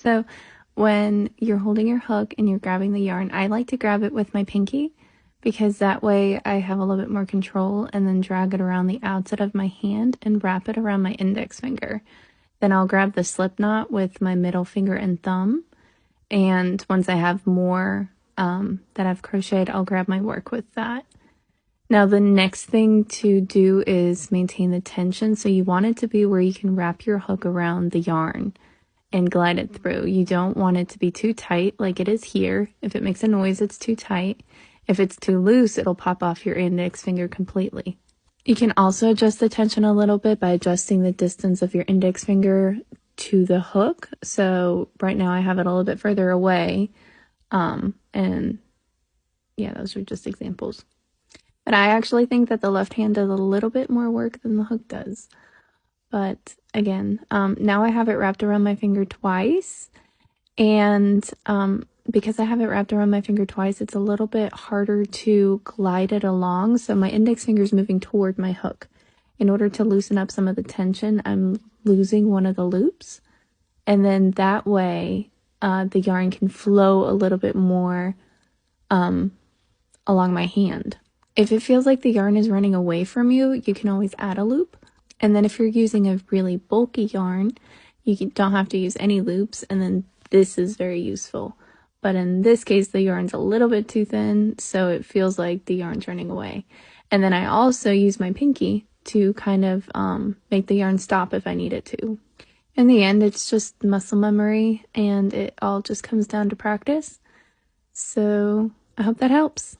So when you're holding your hook and you're grabbing the yarn, I like to grab it with my pinky because that way I have a little bit more control, and then drag it around the outside of my hand and wrap it around my index finger. Then I'll grab the slip knot with my middle finger and thumb. And once I have more that I've crocheted, I'll grab my work with that. Now the next thing to do is maintain the tension. So you want it to be where you can wrap your hook around the yarn and glide it through. You don't want it to be too tight like it is here. If it makes a noise, it's too tight. If it's too loose, it'll pop off your index finger completely. You can also adjust the tension a little bit by adjusting the distance of your index finger to the hook. So right now I have it a little bit further away. And yeah, those are just examples. But I actually think that the left hand does a little bit more work than the hook does. But again, now I have it wrapped around my finger twice. And because I have it wrapped around my finger twice, it's a little bit harder to glide it along. So my index finger is moving toward my hook. In order to loosen up some of the tension, I'm losing one of the loops. And then that way, the yarn can flow a little bit more along my hand. If it feels like the yarn is running away from you, you can always add a loop. And then if you're using a really bulky yarn, you don't have to use any loops, and then this is very useful. But in this case, the yarn's a little bit too thin, so it feels like the yarn's running away. And then I also use my pinky to kind of make the yarn stop if I need it to. In the end, it's just muscle memory, and it all just comes down to practice. So I hope that helps.